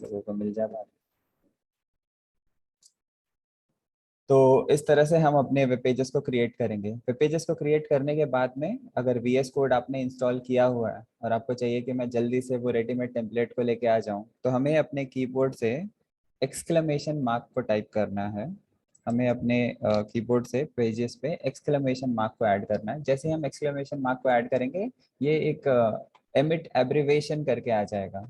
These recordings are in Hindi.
लोगों को मिल जाए। तो इस तरह से हम अपने वेब पेजेस को क्रिएट करेंगे। वेब पेजेस को क्रिएट करने के बाद में अगर VS कोड आपने इंस्टॉल किया हुआ है और आपको चाहिए कि मैं जल्दी से वो रेडीमेड टेम्पलेट को लेके आ जाऊं, तो हमें अपने कीबोर्ड से एक्सक्लेमेशन मार्क को टाइप करना है। हमें अपने कीबोर्ड से पेजेस पे एक्सक्लेमेशन मार्क को ऐड करना है। जैसे हम एक्सक्लेमेशन मार्क को ऐड करेंगे, ये एक एमिट एब्रिवेशन करके आ जाएगा।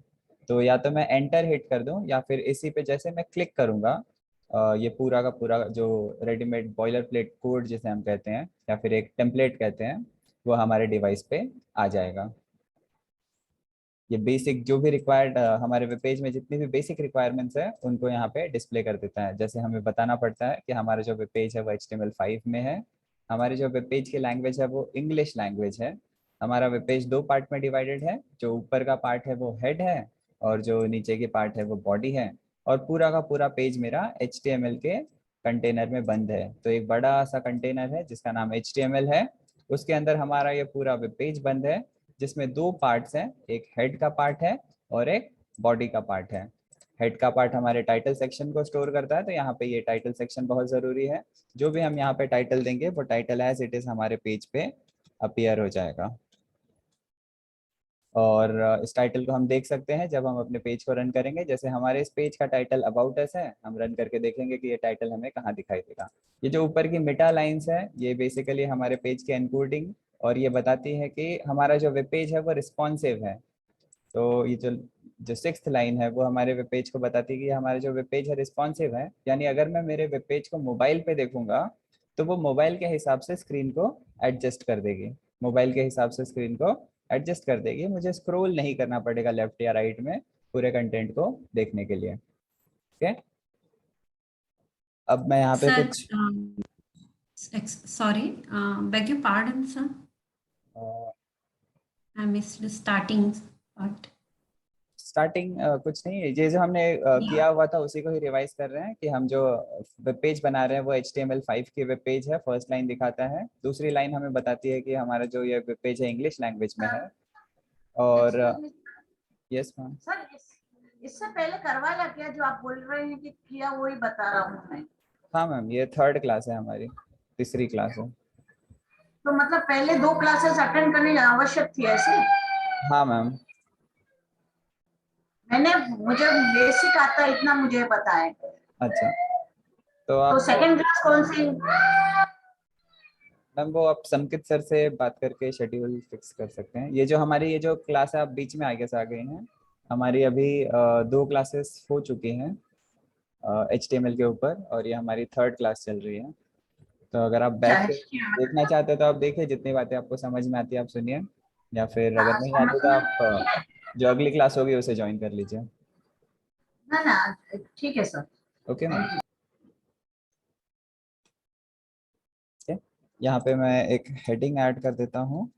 तो या तो मैं एंटर हिट कर दूं या फिर इसी पे जैसे मैं क्लिक करूंगा, ये पूरा का पूरा जो रेडीमेड बॉयलर प्लेट कोड जिसे हम कहते हैं या फिर एक टेम्पलेट कहते हैं, वो हमारे डिवाइस पे आ जाएगा। ये बेसिक जो भी रिक्वायर्ड हमारे वेब पेज में जितनी भी बेसिक रिक्वायरमेंट्स है उनको यहाँ पे डिस्प्ले कर देता है। जैसे हमें बताना पड़ता है कि हमारा जो वेब पेज है वो HTML5 में है, हमारी जो वेब पेज की लैंग्वेज है वो इंग्लिश लैंग्वेज है, हमारा वेब पेज 2 पार्ट में डिवाइडेड है। जो ऊपर का पार्ट है वो हेड है और जो नीचे की पार्ट है वो बॉडी है, और पूरा का पूरा पेज मेरा HTML के कंटेनर में बंद है। तो एक बड़ा सा कंटेनर है जिसका नाम HTML है, उसके अंदर हमारा ये पूरा वेब पेज बंद है, जिसमें 2 पार्ट्स हैं, एक हेड का पार्ट है और एक बॉडी का पार्ट है। हेड का पार्ट हमारे टाइटल सेक्शन को स्टोर करता है, तो यहाँ पे ये टाइटल सेक्शन बहुत ज़रूरी है। जो भी हम यहाँ पे टाइटल देंगे वो टाइटल एज इट इज़ हमारे पेज पे अपीयर हो जाएगा। और इस टाइटल को हम देख सकते हैं जब हम अपने पेज को रन करेंगे। जैसे हमारे इस पेज का टाइटल अबाउट अस है, हम रन करके देखेंगे कि ये टाइटल हमें कहाँ दिखाई देगा। ये जो ऊपर की मेटा लाइंस है ये बेसिकली हमारे पेज की एनकोडिंग और ये बताती है कि हमारा जो वेब पेज है वो रिस्पॉन्सिव है। तो ये जो जो 6th लाइन है वो हमारे वेब पेज को बताती है कि हमारा जो वेब पेज है रिस्पॉन्सिव है। यानी अगर मैं मेरे वेब पेज को मोबाइल पे देखूंगा तो वो मोबाइल के हिसाब से स्क्रीन को एडजस्ट कर देगी, मोबाइल के हिसाब से स्क्रीन को एडजस्ट कर देगी। मुझे स्क्रॉल नहीं करना पड़ेगा लेफ्ट या राइट में पूरे कंटेंट को देखने के लिए। ओके, अब मैं यहाँ पे Sir, कुछ sorry, beg your pardon, sir. I missed the starting part. Starting कुछ नहीं है, ये जो हमने किया हुआ था उसी को ही रिवाइज कर रहे हैं कि हम जो वेब पेज बना रहे हैं वो HTML5 की वेब पेज है। फर्स्ट लाइन दिखाता है, दूसरी लाइन हमें बताती है कि हमारा जो ये वेब पेज है इंग्लिश लैंग्वेज में है। और यस मैम। सर इससे पहले करवाया क्या, जो आप बोल रहे हैं कि किया वही बता रहा हूँ मैं। हाँ मैम, ये 3rd क्लास है, हमारी तीसरी क्लास है। तो मतलब पहले 2 क्लासेस अटेंड करनी आवश्यक थी ऐसे? हाँ मैम। मुझे बेसिक आता है इतना मुझे पता है। अच्छा, तो तो आपको सेकंड क्लास कौन सी? मैम वो आप संकित सर से बात करके शेड्यूल फिक्स कर सकते हैं। ये जो हमारी ये जो क्लास है आप बीच में आगे से आ गए हैं, हमारी अभी 2 क्लासेस हो चुकी हैं HTML के ऊपर और ये हमारी 3rd क्लास चल रही है। तो अगर आप बैक से देखना चाहते हो तो आप देखिए, जितनी बातें आपको समझ में आती है आप सुनिए, या फिर अगर नहीं आती तो आप जो अगली क्लास होगी उसे ज्वाइन कर लीजिए। ना ना, ठीक है सर। Okay ma'am. यहाँ पे मैं एक हेडिंग ऐड कर देता हूँ।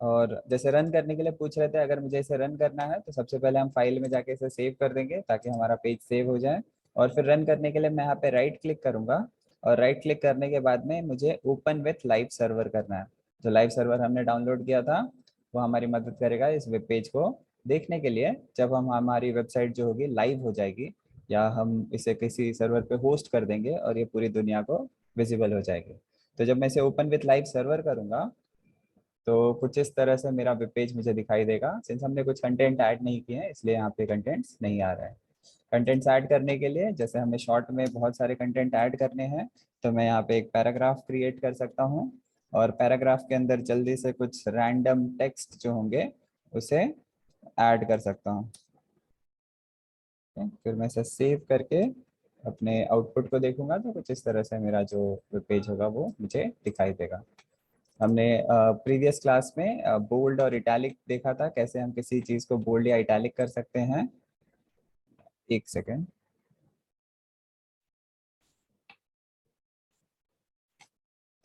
और जैसे रन करने के लिए पूछ रहे थे, अगर मुझे इसे रन करना है तो सबसे पहले हम फाइल में जाके इसे सेव कर देंगे ताकि हमारा पेज सेव हो जाए। और फिर रन करने के लिए मैं यहाँ पे राइट क्लिक करूंगा, और राइट क्लिक करने के बाद में मुझे ओपन विथ लाइव सर्वर करना है। जो लाइव सर्वर हमने डाउनलोड किया था वो हमारी मदद करेगा इस वेब पेज को देखने के लिए। जब हम हमारी वेबसाइट जो होगी लाइव हो जाएगी या हम इसे किसी सर्वर पे होस्ट कर देंगे और ये पूरी दुनिया को विजिबल हो जाएगी। तो जब मैं इसे ओपन विथ लाइव सर्वर करूंगा तो कुछ इस तरह से मेरा वेब पेज मुझे दिखाई देगा। सिंस हमने कुछ कंटेंट ऐड नहीं किए हैं इसलिए यहाँ पे कंटेंट्स नहीं आ रहा है। कंटेंट्स ऐड करने के लिए जैसे हमें शॉर्ट में बहुत सारे कंटेंट ऐड करने हैं, तो मैं यहाँ पे एक पैराग्राफ क्रिएट कर सकता हूँ और पैराग्राफ के अंदर जल्दी से कुछ रैंडम टेक्स्ट जो होंगे उसे ऐड कर सकता हूँ। फिर मैं इसे सेव करके अपने आउटपुट को देखूंगा तो कुछ इस तरह से मेरा जो वेब पेज होगा वो मुझे दिखाई देगा। हमने प्रीवियस क्लास में बोल्ड और इटैलिक देखा था, कैसे हम किसी चीज को बोल्ड या इटैलिक कर सकते हैं। एक सेकेंड।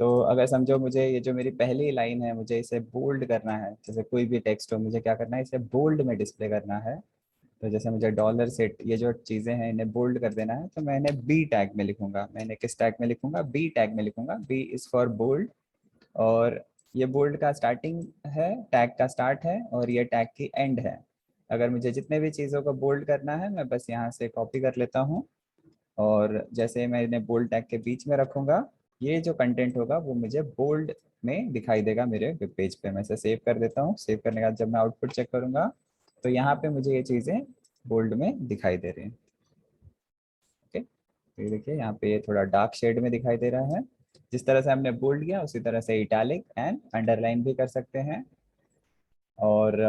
तो अगर समझो मुझे ये जो मेरी पहली लाइन है मुझे इसे बोल्ड करना है, जैसे कोई भी टेक्स्ट हो मुझे क्या करना है, इसे बोल्ड में डिस्प्ले करना है। तो जैसे मुझे डॉलर सेट ये जो चीजें हैं इन्हें बोल्ड कर देना है, तो मैं इन्हें बी टैग में लिखूंगा। मैं इन्हें किस टैग में लिखूंगा? बी टैग में लिखूंगा। B is for bold. और ये बोल्ड का स्टार्टिंग है, टैग का स्टार्ट है और ये टैग की एंड है। अगर मुझे जितने भी चीज़ों को बोल्ड करना है मैं बस यहाँ से कॉपी कर लेता हूँ, और जैसे मैं इन्हें बोल्ड टैग के बीच में रखूंगा, ये जो कंटेंट होगा वो मुझे बोल्ड में दिखाई देगा मेरे वेब पेज पे। मैं इसे सेव कर देता हूँ। सेव करने के बाद जब मैं आउटपुट चेक करूंगा तो यहाँ पे मुझे ये चीज़ें बोल्ड में दिखाई दे रही हैं। ओके, तो ये देखिए यहाँ पे ये थोड़ा डार्क शेड में दिखाई दे रहा है। जिस तरह से हमने बोल्ड किया उसी तरह से इटैलिक एंड अंडरलाइन भी कर सकते हैं। और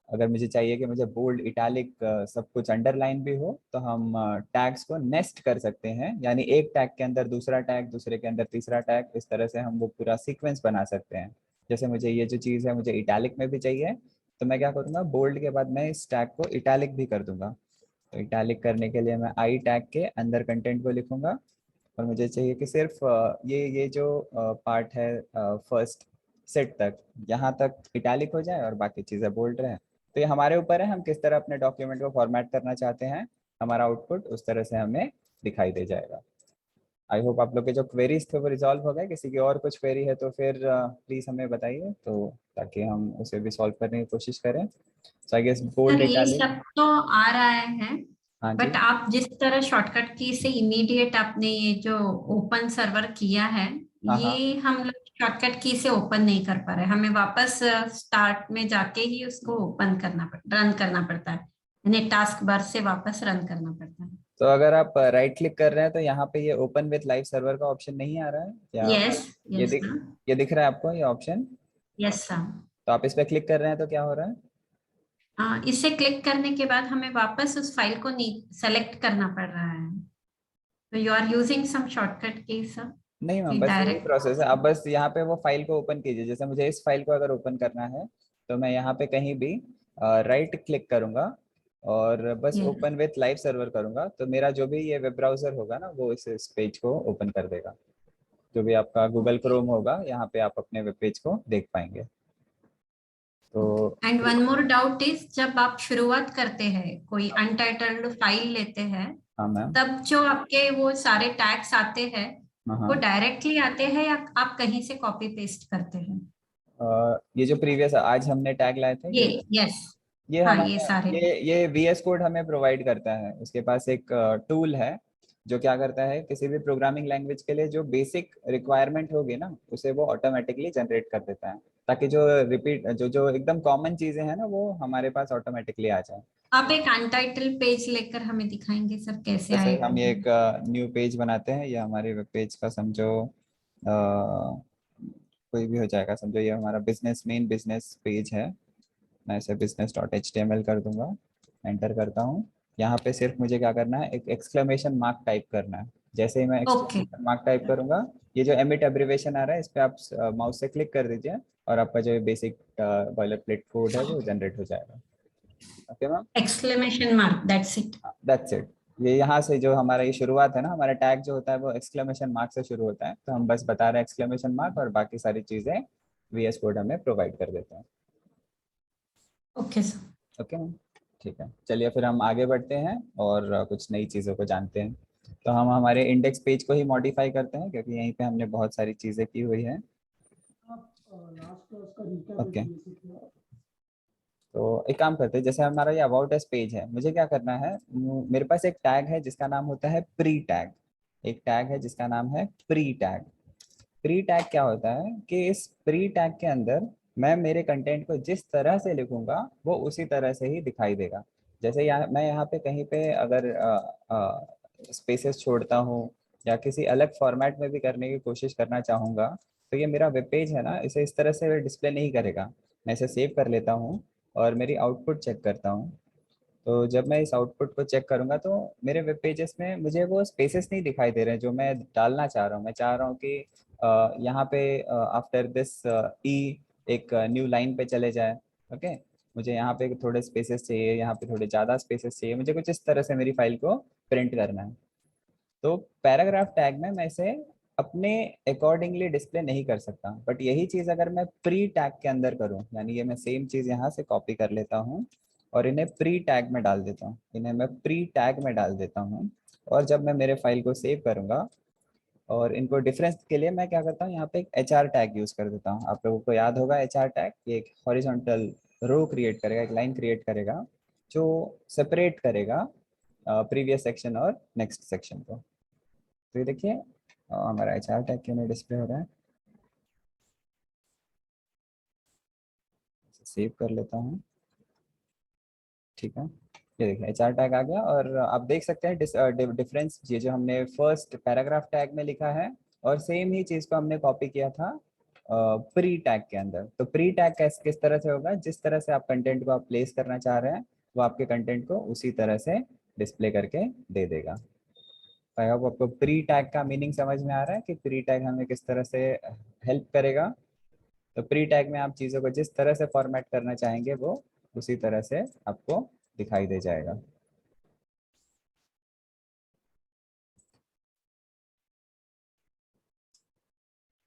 अगर मुझे चाहिए कि मुझे बोल्ड इटैलिक सब कुछ अंडरलाइन भी हो तो हम टैग्स को नेस्ट कर सकते हैं, यानी एक टैग के अंदर दूसरा टैग, दूसरे के अंदर तीसरा टैग, इस तरह से हम वो पूरा सीक्वेंस बना सकते हैं। जैसे मुझे ये जो चीज़ है मुझे इटैलिक में भी चाहिए, तो मैं क्या करूँगा, बोल्ड के बाद मैं इस टैग को इटैलिक भी कर दूंगा। तो इटैलिक करने के लिए मैं आई टैग के अंदर कंटेंट को लिखूंगा, और मुझे चाहिए कि सिर्फ ये जो पार्ट है फर्स्ट सेट तक, यहाँ तक इटैलिक हो जाए और बाकी चीज़ें बोल्ड रहे। तो ये हमारे ऊपर है हम किस तरह अपने डॉक्यूमेंट को फॉर्मेट करना चाहते हैं। हमारा आउटपुट उस तरह से हमें दिखाई दे जाएगा। आई होप आप लोग के जो क्वेरीज थे वो रिजॉल्व हो गए। किसी की और कुछ क्वेरी है तो फिर प्लीज हमें बताइए, तो ताकि हम उसे भी सॉल्व करने की कोशिश करें। सो आई गेस सर बोल्ड ये इटैलिक। सब तो आ रहा है, हाँ जी। बट आप जिस तरह शॉर्टकट की से इमीडिएट आपने ये जो ओपन सर्वर किया है, हाँ हाँ। ये हम लोग शॉर्टकट की से ओपन नहीं कर पा रहे। हमें वापस स्टार्ट में जाके ही उसको ओपन रन करना पड़ता है, यानी टास्क बार से वापस रन करना पड़ता है। तो अगर आप राइट क्लिक कर रहे हैं तो यहाँ पे ये ओपन विथ लाइव सर्वर का ऑप्शन नहीं आ रहा है या यस, ये यस दिख सर। ये दिख रहा है आपको ये ऑप्शन? Yes sir. तो आप इस पे क्लिक कर रहे हैं तो क्या हो रहा है? इसे क्लिक करने के बाद हमें वापस उस फाइल को सेलेक्ट करना पड़ रहा है। तो you are using some shortcut key sir, नहीं मैम, कि बस यही डायरेक्ट? प्रोसेस है। आप बस यहाँ पे वो फाइल को ओपन कीजिए। जैसे मुझे इस फाइल को अगर ओपन करना है तो मैं यहाँ पे कहीं भी राइट क्लिक करूंगा और बस yes. Open with live server करूंगा, तो मेरा जो भी ये वेब ब्राउजर होगा ना वो इस पेज को ओपन कर देगा। जो भी आपका गूगल ओके, क्रोम होगा यहाँ पे आप अपने वेब पेज को देख पाएंगे। ओके। तो and one more doubt is, जब आप शुरुआत करते हैं, कोई अनटाइटल्ड फाइल लेते हैं, हाँ मैम। तब जो आपके वो सारे टैग्स आते हैं, हाँ वो हाँ। डायरेक्टली आते हैं या आप कहीं से कॉपी पेस्ट करते हैं? ये जो प्रीवियस आज हमने टैग लाए थे ये, ये यस। ये हाँ, हम ये सारे। ये VS कोड हमें प्रोवाइड करता है। उसके पास एक टूल है जो क्या करता है, किसी भी प्रोग्रामिंग लैंग्वेज के लिए जो बेसिक रिक्वायरमेंट होगी ना उसे वो ऑटोमेटिकली जनरेट कर देता है, ताकि जो रिपीट जो जो एकदम कॉमन चीजें हैं ना वो हमारे पास ऑटोमेटिकली आ जाए। आप एक अनटाइटल पेज लेकर हमें दिखाएंगे सर, कैसे जैसे आएगा हम ये ये? एक न्यू पेज बनाते हैं, ये हमारे वेब पेज का समझो कोई भी हो जाएगा। समझो ये हमारा मेन बिजनेस पेज है। मैं इसे business.html कर दूंगा, एंटर करता हूँ। यहाँ पे सिर्फ मुझे क्या करना है, एक एक्सक्लेमेशन मार्क टाइप करना है। जैसे ही मैं ओके। एक्सक्लेमेशन मार्क टाइप करूंगा, ये जो एमिट एब्रिवेशन आ रहा है इस पे आप माउस से क्लिक कर दीजिए और आपका जो बेसिक बॉयलर प्लेट कोड है वो जनरेट हो जाएगा। Okay ma'am, exclamation mark, that's it. That's it. ये यहाँ से जो हमारा ये शुरुआत है ना, हमारा टैग जो होता है वो एक्सक्लेमेशन मार्क से शुरू होता है, तो हम बस बता रहे हैं एक्सक्लेमेशन मार्क और बाकी सारी चीजें VS कोड हमें प्रोवाइड कर देते हैं। Okay sir. ओके मैम, ठीक है। चलिए फिर हम आगे बढ़ते हैं और कुछ नई चीज़ों को जानते हैं। तो हम हमारे इंडेक्स पेज को ही मॉडिफाई करते हैं क्योंकि यहीं पे हमने बहुत सारी चीज़ें की हुई हैं। ओके, तो एक काम करते हैं, जैसे हमारा ये अबाउट अस पेज है, मुझे क्या करना है, मेरे पास एक टैग है जिसका नाम होता है प्री टैग। एक टैग है जिसका नाम है प्री टैग। प्री टैग क्या होता है कि इस प्री टैग के अंदर मैं मेरे कंटेंट को जिस तरह से लिखूंगा वो उसी तरह से ही दिखाई देगा। जैसे मैं यहाँ पे कहीं पे अगर स्पेसेस छोड़ता हूँ या किसी अलग फॉर्मेट में भी करने की कोशिश करना चाहूँगा, तो ये मेरा वेब पेज है ना, इसे इस तरह से डिस्प्ले नहीं करेगा। मैं इसे सेव कर लेता हूँ और मेरी आउटपुट चेक करता हूँ। तो जब मैं इस आउटपुट को चेक करूंगा तो मेरे वेब पेजेस में मुझे वो स्पेसेस नहीं दिखाई दे रहे हैं जो मैं डालना चाह रहा हूँ। मैं चाह रहा हूँ कि यहाँ पे आफ्टर दिस ई एक न्यू लाइन पे चले जाए। ओके, मुझे यहाँ पे थोड़े स्पेसेस चाहिए, यहाँ पे थोड़े ज़्यादा स्पेसेस चाहिए, मुझे कुछ इस तरह से मेरी फाइल को प्रिंट करना है। तो पैराग्राफ टैग में मैं इसे अपने अकॉर्डिंगली डिस्प्ले नहीं कर सकता, बट यही चीज़ अगर मैं प्री टैग के अंदर करूँ, यानी ये मैं सेम चीज़ यहाँ से कॉपी कर लेता हूँ और इन्हें प्री टैग में डाल देता हूँ, इन्हें मैं प्री टैग में डाल देता हूँ। और जब मैं मेरे फाइल को सेव करूँगा और इनको डिफरेंस के लिए मैं क्या करता हूँ, यहाँ पे एक HR टैग यूज कर देता हूँ। आप लोगों को याद होगा HR टैग, ये एक हॉरिजॉन्टल रो क्रिएट करेगा, एक लाइन क्रिएट करेगा जो सेपरेट करेगा प्रीवियस सेक्शन और नेक्स्ट सेक्शन को। तो ये देखिए हमारा HR टैग क्यों नहीं डिस्प्ले हो रहा है, सेव कर लेता हूँ। ठीक है, ये देखिए HR टैग आ गया और आप देख सकते हैं डिफरेंस, ये जो हमने फर्स्ट पैराग्राफ टैग में लिखा है और सेम ही चीज को हमने कॉपी किया था प्री टैग के अंदर। तो प्री टैग किस तरह से होगा, जिस तरह से आप कंटेंट को आप प्लेस करना चाह रहे हैं वो आपके कंटेंट को उसी तरह से डिस्प्ले करके दे देगा। आई होप आपको प्री टैग का मीनिंग समझ में आ रहा है कि प्री टैग हमें किस तरह से हेल्प करेगा। तो प्री टैग में आप चीज़ों को जिस तरह से फॉर्मेट करना चाहेंगे वो उसी तरह से आपको दिखाई दे जाएगा।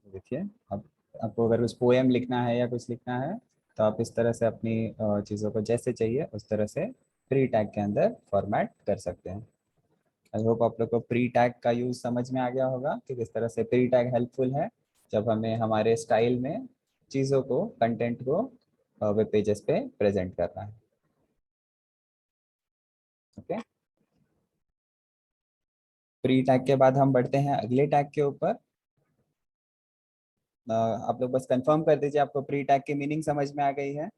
देखिए अब आपको अगर कुछ पोएम लिखना है या कुछ लिखना है तो आप इस तरह से अपनी चीज़ों को जैसे चाहिए उस तरह से प्री टैग के अंदर फॉर्मेट कर सकते हैं। आई होप आप लोग को प्री टैग का यूज समझ में आ गया होगा कि किस तरह से प्री टैग हेल्पफुल है जब हमें हमारे स्टाइल में चीज़ों को, कंटेंट को वेब पेजेस पे प्रेजेंट करना है। ओके, प्री टैग के बाद हम बढ़ते हैं अगले टैग के ऊपर। आप लोग बस कंफर्म कर दीजिए आपको प्री टैग की मीनिंग समझ में आ गई है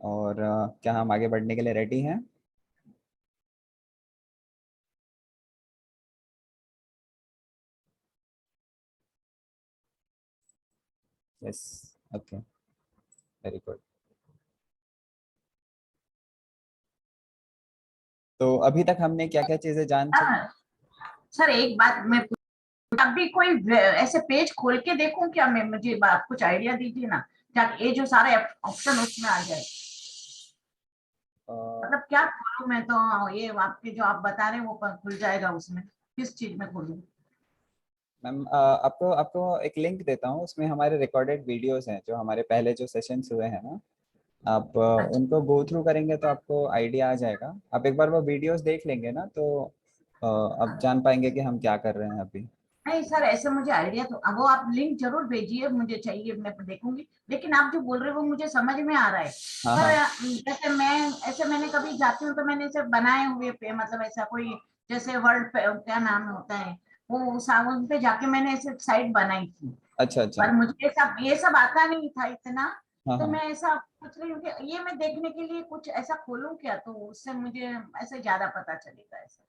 और क्या हम आगे बढ़ने के लिए रेडी हैं। Yes, okay, very good. तो अभी तक हमने क्या क्या चीजें जान चुके। सर एक बात मैं अब भी कोई ऐसे पेज खोल के देखूं क्या, मैं मुझे आप कुछ आइडिया दीजिए ना, ताकि ये जो सारे ऑप्शन उसमें आ जाए। मतलब क्या खोलूं मैं, तो ये आपके जो आप बता रहे हैं वो खुल जाएगा उसमें, किस चीज में खोलूं? मैम आपको आपको एक लिंक देता हूँ, उसमें हमारे रिकॉर्डेड वीडियोस हैं जो हमारे पहले जो सेशंस हुए हैं ना, आप अच्छा उनको गो थ्रू करेंगे तो आपको आइडिया आ जाएगा। आप एक बार वो वीडियोस देख लेंगे ना तो आप जान पाएंगे कि हम क्या कर रहे हैं अभी। नहीं सर, ऐसे मुझे आइडिया तो अब वो आप लिंक जरूर भेजिए, मुझे चाहिए, मैं देखूंगी। लेकिन आप जो बोल रहे हो वो मुझे समझ में आ रहा है। हाँ पर हाँ जैसे मैं ऐसे मैंने कभी जाती हूँ तो मैंने ऐसे बनाए हुए पे, मतलब ऐसा कोई जैसे वर्ल्ड पे क्या नाम होता है वो उन पे जाके मैंने ऐसे साइट बनाई थी। अच्छा अच्छा, पर मुझे ये सब आता नहीं था इतना। हाँ तो हाँ। मैं ऐसा पूछ रही हूँ कि ये मैं देखने के लिए कुछ ऐसा खोलूं क्या, तो उससे मुझे ऐसे ज्यादा पता चलेगा ऐसा।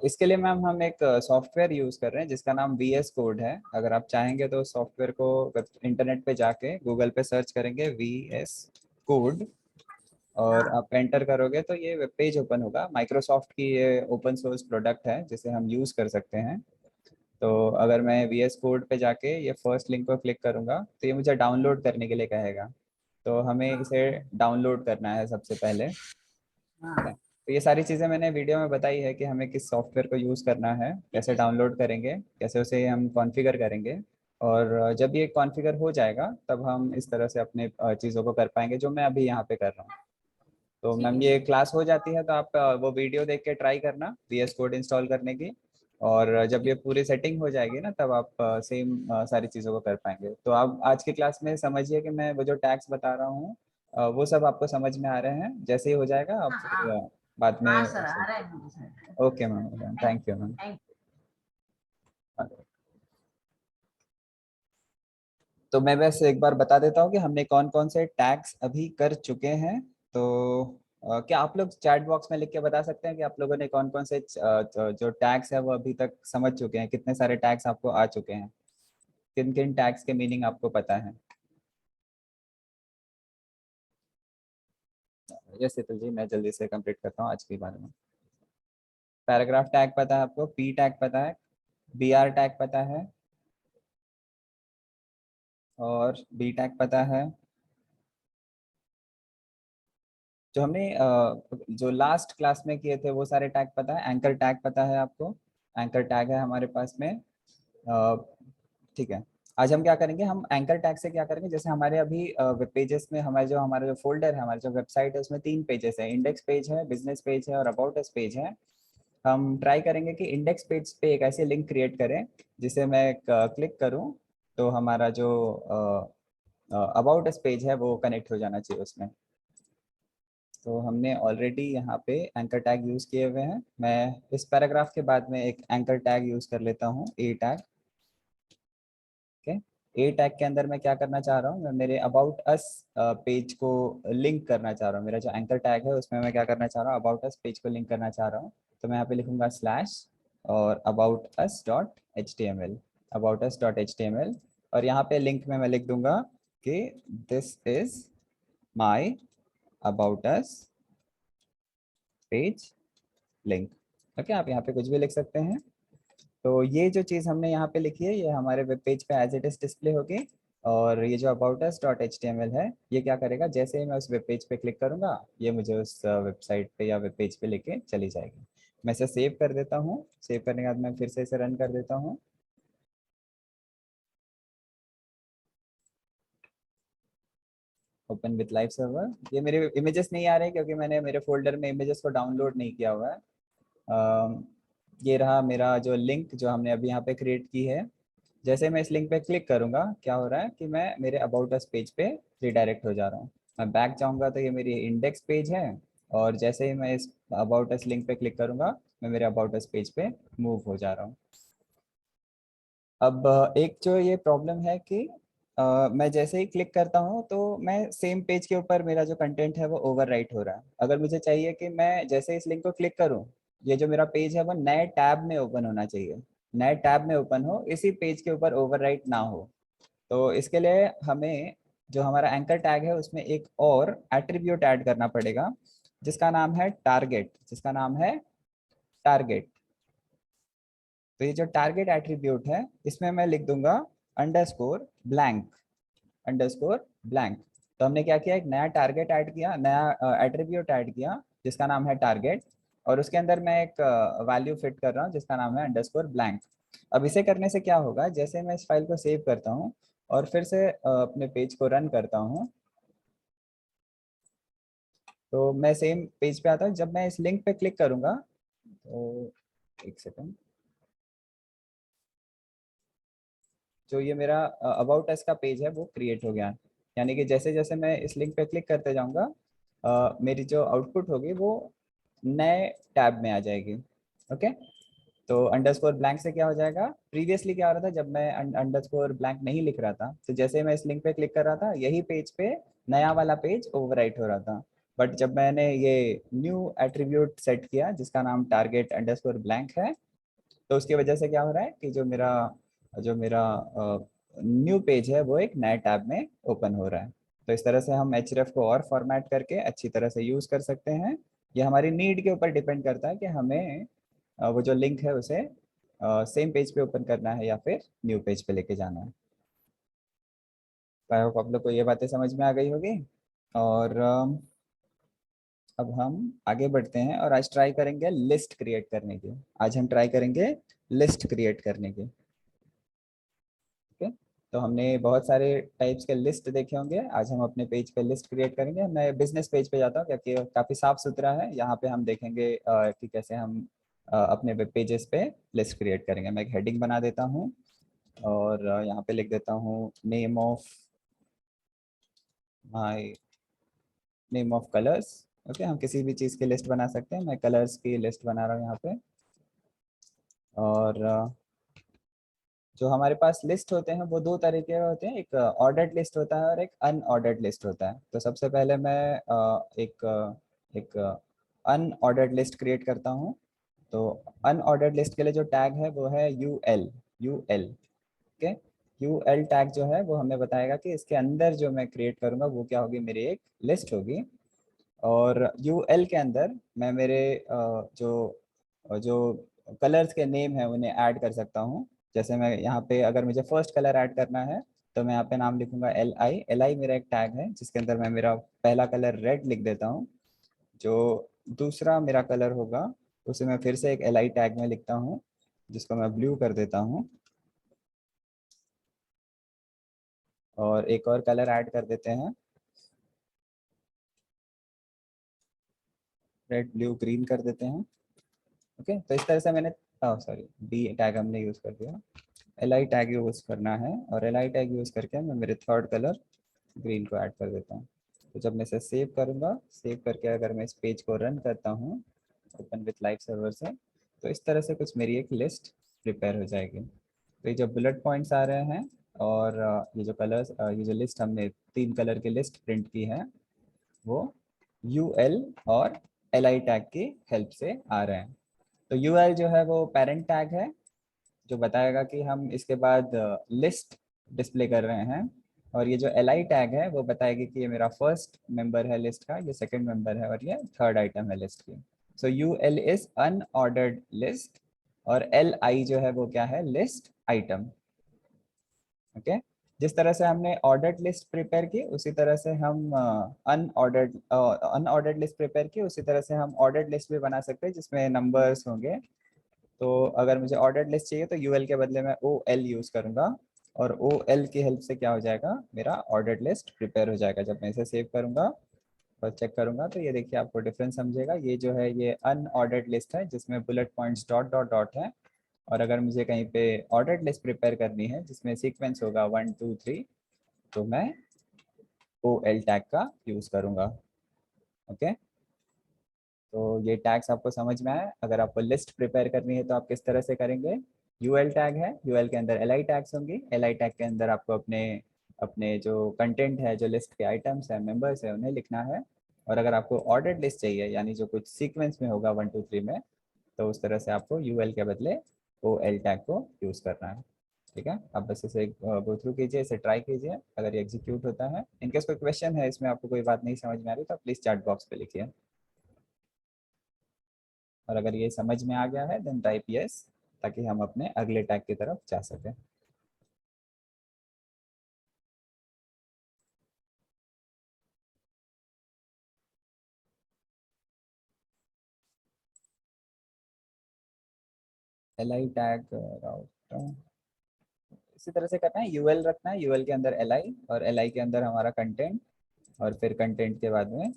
इसके लिए मैम हम एक सॉफ्टवेयर यूज कर रहे हैं जिसका नाम VS कोड है। अगर आप चाहेंगे तो सॉफ्टवेयर को इंटरनेट पे जाके गूगल पे सर्च करेंगे VS कोड और हाँ आप एंटर करोगे तो ये वेब पेज ओपन होगा। माइक्रोसॉफ्ट की ये ओपन सोर्स प्रोडक्ट है जिसे हम यूज कर सकते हैं। तो अगर मैं VS कोड पे जाके ये फर्स्ट लिंक को क्लिक करूंगा तो ये मुझे डाउनलोड करने के लिए कहेगा। तो हमें इसे डाउनलोड करना है सबसे पहले। ठीक है, हाँ तो ये सारी चीज़ें मैंने वीडियो में बताई है कि हमें किस सॉफ्टवेयर को यूज़ करना है, कैसे डाउनलोड करेंगे, कैसे उसे हम कॉन्फ़िगर करेंगे। और जब ये कॉन्फ़िगर हो जाएगा तब हम इस तरह से अपने चीज़ों को कर पाएंगे जो मैं अभी यहाँ पे कर रहा हूँ। तो ठीक मैम है ये सर। क्लास हो जाती है तो आप वो वीडियो देख के ट्राई करना VS कोड इंस्टॉल करने की। और जब ये पूरी सेटिंग हो जाएगी ना तब आप सेम सारी चीज़ों को कर पाएंगे। तो आप आज की क्लास में समझिए कि मैं वो जो टैग्स बता रहा हूँ वो सब आपको समझ में आ रहे हैं। जैसे ही हो जाएगा आप हाँ हाँ फिर बाद हाँ में। सर, आ रहा है मुझे sir. Okay ma'am, thank you ma'am. Thank तो मैं वैसे एक बार बता देता हूँ कि हमने कौन कौन से टैग्स अभी कर चुके हैं। तो क्या आप लोग चैट बॉक्स में लिख के बता सकते हैं कि आप लोगों ने कौन कौन से जो टैग्स है वो अभी तक समझ चुके हैं, कितने सारे टैग्स आपको आ चुके हैं, किन किन टैग्स के मीनिंग आपको पता है। यस शीतल जी, मैं जल्दी से कंप्लीट करता हूँ आज के बारे में। पैराग्राफ टैग पता है आपको, P टैग पता है, BR टैग पता है और B टैग पता है। जो हमने जो लास्ट क्लास में किए थे वो सारे टैग पता है। एंकर टैग पता है आपको, एंकर टैग है हमारे पास में। ठीक है, आज हम क्या करेंगे, हम एंकर टैग से क्या करेंगे, जैसे हमारे अभी वेब पेजेस में हमारा जो फोल्डर है, हमारी जो वेबसाइट है उसमें 3 पेजेस है, इंडेक्स पेज है, बिजनेस पेज है और अबाउट अस पेज है। हम ट्राई करेंगे कि इंडेक्स पेज पे एक ऐसी लिंक क्रिएट करें जिसे मैं क्लिक करूं तो हमारा जो अबाउट अस पेज है वो कनेक्ट हो जाना चाहिए उसमें। तो हमने ऑलरेडी यहाँ पे एंकर टैग यूज किए हुए हैं। मैं इस पैराग्राफ के बाद में एक एंकर टैग यूज कर लेता हूँ, ए टैग। ओके, ए टैग के अंदर मैं क्या करना चाह रहा हूँ, मैं मेरे अबाउट अस पेज को लिंक करना चाह रहा हूँ। मेरा जो एंकर टैग है उसमें मैं क्या करना चाह रहा हूँ, अबाउट अस पेज को लिंक करना चाह रहा हूँ। तो मैं यहाँ पे लिखूंगा स्लैश और about us dot HTML, about us dot HTML, और यहाँ पे लिंक में मैं लिख दूंगा कि this is my about us page link. Okay, आप यहाँ पे कुछ भी लिख सकते हैं। तो ये जो चीज़ हमने यहाँ पे लिखी है ये हमारे वेब पेज पे एज इट इज डिस्प्ले होगी। और ये जो अबाउट अस डॉट HTML है ये क्या करेगा, जैसे ही मैं उस वेब पेज पे क्लिक करूँगा ये मुझे उस वेबसाइट पे या वेब पेज पे लेके चली जाएगी। मैं इसे सेव कर देता हूँ। सेव करने के बाद मैं फिर से इसे रन कर देता हूँ। Open with live server. ये मेरे इमेजेस नहीं आ रहे क्योंकि मैंने मेरे फोल्डर में इमेजेस को डाउनलोड नहीं किया हुआ है। ये रहा मेरा जो लिंक जो हमने अभी यहाँ पे क्रिएट की है। जैसे मैं इस लिंक पे क्लिक करूंगा क्या हो रहा है कि मैं मेरे अबाउट अस पेज पे रिडायरेक्ट हो जा रहा हूँ। मैं बैक जाऊंगा तो ये मेरी इंडेक्स पेज है, और जैसे ही मैं इस अबाउट अस लिंक पे क्लिक करूंगा मैं मेरे अबाउट अस पेज पे मूव हो जा रहा हूँ। अब एक जो ये प्रॉब्लम है कि मैं जैसे ही क्लिक करता हूँ तो मैं सेम पेज के ऊपर मेरा जो कंटेंट है वो ओवरराइट हो रहा है। अगर मुझे चाहिए कि मैं जैसे इस लिंक को क्लिक करूँ ये जो मेरा पेज है वो नए टैब में ओपन होना चाहिए, नए टैब में ओपन हो, इसी पेज के ऊपर ओवरराइट ना हो। तो इसके लिए हमें जो हमारा एंकर टैग है उसमें एक और एट्रीब्यूट ऐड करना पड़ेगा जिसका नाम है टारगेट, जिसका नाम है टारगेट। तो ये जो टारगेट एट्रीब्यूट है इसमें मैं लिख दूंगा अंडरस्कोर ब्लैंक, अंडरस्कोर ब्लैंक। तो हमने क्या किया, एक नया टारगेट ऐड किया, नया एट्रीब्यूट ऐड किया जिसका नाम है टारगेट, और उसके अंदर मैं एक वैल्यू फिट कर रहा हूँ जिसका नाम है अंडरस्कोर ब्लैंक। अब इसे करने से क्या होगा, जैसे मैं इस फाइल को सेव करता हूँ और फिर से अपने पेज को रन करता हूँ तो मैं सेम पेज पे आता हूँ। जब मैं इस लिंक पे क्लिक करूंगा तो एक सेकंड, जो ये मेरा अबाउट अस का पेज है वो क्रिएट हो गया। यानी कि जैसे जैसे मैं इस लिंक पे क्लिक करते जाऊंगा मेरी जो आउटपुट होगी वो नए टैब में आ जाएगी। ओके, तो अंडरस्कोर ब्लैंक से क्या हो जाएगा, प्रीवियसली क्या हो रहा था जब मैं अंडरस्कोर ब्लैंक नहीं लिख रहा था तो जैसे मैं इस लिंक पे क्लिक कर रहा था यही पेज पे नया वाला पेज ओवरराइट हो रहा था। बट जब मैंने ये न्यू एट्रीब्यूट सेट किया जिसका नाम टारगेट अंडरस्कोर ब्लैंक है तो उसकी वजह से क्या हो रहा है कि जो मेरा न्यू पेज है वो एक नए टैब में ओपन हो रहा है। तो इस तरह से हम href को और फॉर्मेट करके अच्छी तरह से यूज कर सकते हैं। ये हमारी नीड के ऊपर डिपेंड करता है कि हमें वो जो लिंक है उसे सेम पेज पे ओपन करना है या फिर न्यू पेज पे लेके जाना है। आई होप आप लोग को ये बातें समझ में आ गई होगी। और अब हम आगे बढ़ते हैं और आज ट्राई करेंगे लिस्ट क्रिएट करने की। आज हम ट्राई करेंगे लिस्ट क्रिएट करने की। ओके, तो हमने बहुत सारे टाइप्स के लिस्ट देखे होंगे, आज हम अपने पेज पे लिस्ट क्रिएट करेंगे। मैं बिजनेस पेज पे जाता हूँ क्योंकि काफ़ी साफ सुथरा है। यहाँ पे हम देखेंगे कि कैसे हम अपने वेब पेजेस पे लिस्ट क्रिएट करेंगे। मैं एक हेडिंग बना देता हूँ और यहाँ पे लिख देता हूँ नेम ऑफ कलर्स। ओके, हम किसी भी चीज़ की लिस्ट बना सकते हैं। मैं कलर्स की लिस्ट बना रहा हूँ यहाँ पे। और जो हमारे पास लिस्ट होते हैं वो दो तरीके के होते हैं, एक ऑर्डर्ड लिस्ट होता है और एक अनऑर्डर्ड लिस्ट होता है। तो सबसे पहले मैं एक अनऑर्डर्ड लिस्ट क्रिएट करता हूँ। तो अनऑर्डर्ड लिस्ट के लिए जो टैग है वो है यूएल। ओके, यूएल टैग जो है वो हमें बताएगा कि इसके अंदर जो मैं क्रिएट करूँगा वो क्या होगी, मेरी एक लिस्ट होगी। और यूएल के अंदर मैं मेरे जो जो कलर्स के नेम है उन्हें ऐड कर सकता हूँ। जैसे मैं यहाँ पे अगर मुझे फर्स्ट कलर ऐड करना है तो मैं यहाँ पे नाम लिखूंगा एल आई मेरा एक टैग है जिसके अंदर मैं मेरा पहला कलर रेड लिख देता हूँ। जो दूसरा मेरा कलर होगा उसे मैं फिर से एक एल आई टैग में लिखता हूँ जिसको मैं ब्लू कर देता हूँ। और एक और कलर ऐड कर देते हैं, रेड ब्लू ग्रीन कर देते हैं। ओके, तो इस तरह से मैंने सॉरी डी टैग हमने यूज कर दिया, एल आई टैग यूज करना है और एल आई टैग यूज करके मैं मेरे थर्ड कलर ग्रीन को ऐड कर देता हूँ। तो जब मैं इसे सेव करूँगा, सेव करके अगर मैं इस पेज को रन करता हूँ ओपन विथ लाइव सर्वर से, तो इस तरह से कुछ मेरी एक लिस्ट प्रिपेयर हो जाएगी। तो ये जो बुलेट पॉइंट्स आ रहे हैं और ये जो कलर्स, ये जो लिस्ट हमने 3 कलर की लिस्ट प्रिंट की है वो UL और LI टैग की हेल्प से आ रहे हैं। तो UL जो है वो पेरेंट टैग है जो बताएगा कि हम इसके बाद लिस्ट डिस्प्ले कर रहे हैं, और ये जो LI टैग है वो बताएगी कि ये मेरा फर्स्ट मेंबर है लिस्ट का, ये सेकंड मेंबर है और ये थर्ड आइटम है लिस्ट की। सो UL इज अनऑर्डर्ड लिस्ट और LI जो है वो क्या है, लिस्ट आइटम। ओके, जिस तरह से हमने ऑर्डर्ड लिस्ट प्रिपेयर की उसी तरह से हम अनऑर्डर्ड लिस्ट प्रिपेयर की उसी तरह से हम ऑर्डर्ड लिस्ट भी बना सकते हैं जिसमें नंबर्स होंगे। तो अगर मुझे ऑर्डर्ड लिस्ट चाहिए तो UL के बदले मैं OL यूज करूंगा और OL की हेल्प से क्या हो जाएगा, मेरा ऑर्डर्ड लिस्ट प्रिपेयर हो जाएगा। जब मैं इसे सेव करूंगा और चेक करूंगा तो ये देखिए आपको डिफरेंस समझेगा। ये जो है ये अनऑर्डर्ड लिस्ट है जिसमें bullet points dot dot dot है, और अगर मुझे कहीं पे ऑर्डर्ड लिस्ट प्रिपेयर करनी है जिसमें सीक्वेंस होगा 1 2 3 तो मैं OL टैग का यूज करूंगा। ओके, तो ये टैग्स आपको समझ में आया। अगर आपको लिस्ट प्रिपेयर करनी है तो आप किस तरह से करेंगे, UL टैग है, UL के अंदर LI टैग्स होंगी, LI टैग के अंदर आपको अपने अपने जो कंटेंट है, जो लिस्ट के आइटम्स है, मेंबर्स है, उन्हें लिखना है। और अगर आपको ऑर्डर्ड लिस्ट चाहिए यानी जो कुछ सीक्वेंस में होगा 1 2 3 में, तो उस तरह से आपको UL के बदले OL टैग को यूज करना है। ठीक है, आप बस इसे गो थ्रू कीजिए, इसे ट्राई कीजिए। अगर ये एग्जीक्यूट होता है, इनकेस कोई क्वेश्चन है इसमें, आपको कोई बात नहीं समझ में आ रही तो प्लीज चैट बॉक्स पे लिखिए, और अगर ये समझ में आ गया है देन टाइप यस, ताकि हम अपने अगले टैग की तरफ जा सकें। LI टैग राउट इसी तरह से करना है, UL रखना है, UL के अंदर LI और LI के अंदर हमारा कंटेंट, और फिर कंटेंट के बाद में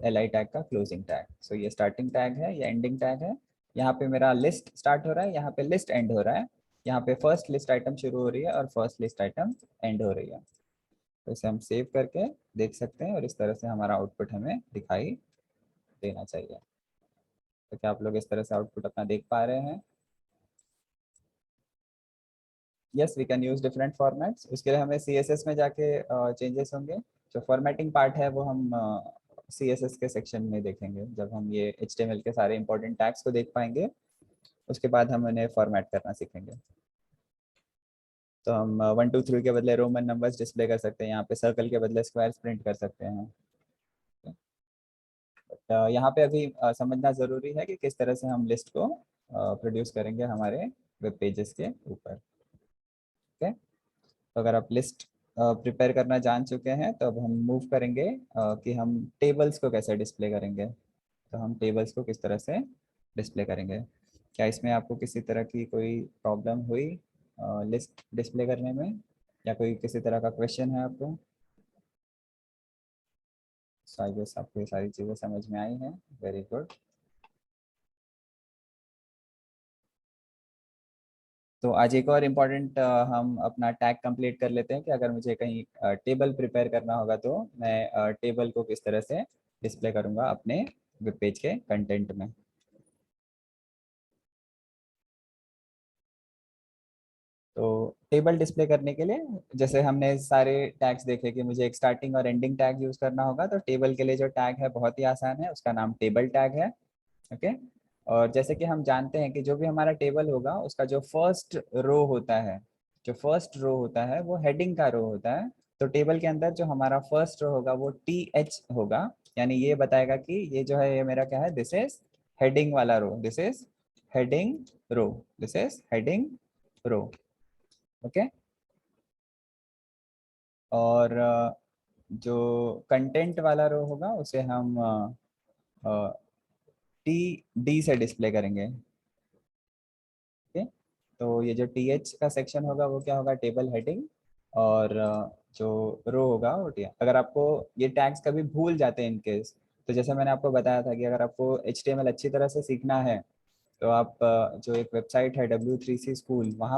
LI टैग का क्लोजिंग टैग। सो ये स्टार्टिंग टैग है, ये एंडिंग टैग है। यहाँ पे मेरा लिस्ट स्टार्ट हो रहा है, यहाँ पे लिस्ट एंड हो रहा है, यहाँ पे फर्स्ट लिस्ट आइटम शुरू हो रही है और फर्स्ट लिस्ट आइटम एंड हो रही है। तो इसे हम सेव करके देख सकते हैं और इस तरह से हमारा आउटपुट हमें दिखाई देना चाहिए। तो क्या आप लोग इस तरह से आउटपुट अपना देख पा रहे हैं? Yes, we can use different formats. उसके लिए हमें CSS में जाके चेंजेस होंगे। जो फॉर्मेटिंग पार्ट है वो हम CSS के सेक्शन में देखेंगे जब हम ये HTML के सारे इंपॉर्टेंट टैग्स को देख पाएंगे, उसके बाद हम उन्हें फॉर्मेट करना सीखेंगे। तो हम 1 2 3 के बदले रोमन नंबर्स डिस्प्ले कर सकते हैं, यहाँ पे सर्कल के बदले स्क्वायर्स प्रिंट कर सकते हैं। यहाँ पे अभी समझना ज़रूरी है कि किस तरह से हम लिस्ट को प्रोड्यूस करेंगे हमारे वेब पेजेस के ऊपर। ओके, तो अगर आप लिस्ट प्रिपेयर करना जान चुके हैं तो अब हम मूव करेंगे कि हम टेबल्स को कैसे डिस्प्ले करेंगे। तो हम टेबल्स को किस तरह से डिस्प्ले करेंगे, क्या इसमें आपको किसी तरह की कोई प्रॉब्लम हुई लिस्ट डिस्प्ले करने में, या कोई किसी तरह का क्वेश्चन है आपको? आई गेस आपको ये सारी चीज़ें समझ में आई हैं। Very good. तो आज एक और इम्पॉर्टेंट हम अपना टैग कंप्लीट कर लेते हैं कि अगर मुझे कहीं टेबल प्रिपेयर करना होगा तो मैं टेबल को किस तरह से डिस्प्ले करूंगा अपने वेब पेज के कंटेंट में। तो टेबल डिस्प्ले करने के लिए जैसे हमने सारे टैग्स देखे कि मुझे एक स्टार्टिंग और एंडिंग टैग यूज करना होगा, तो टेबल के लिए जो टैग है बहुत ही आसान है, उसका नाम टेबल टैग है। ओके, और जैसे कि हम जानते हैं कि जो भी हमारा टेबल होगा उसका जो फर्स्ट रो होता है, जो फर्स्ट रो होता है वो हेडिंग का रो होता है। तो टेबल के अंदर जो हमारा फर्स्ट रो होगा वो TH होगा, यानी ये बताएगा कि ये जो है ये मेरा क्या है, दिस इज हेडिंग वाला row, this is heading row, this is heading row. Okay, और जो कंटेंट वाला रो होगा उसे हम TD से डिस्प्ले करेंगे। ओके, तो ये जो TH का सेक्शन होगा वो क्या होगा, टेबल हेडिंग, और जो रो होगा वो टी। अगर आपको ये टैग्स कभी भूल जाते हैं इनकेस, तो जैसे मैंने आपको बताया था कि अगर आपको HTML अच्छी तरह से सीखना है तो आप जो एक वेबसाइट है W3C स्कूल, वहाँ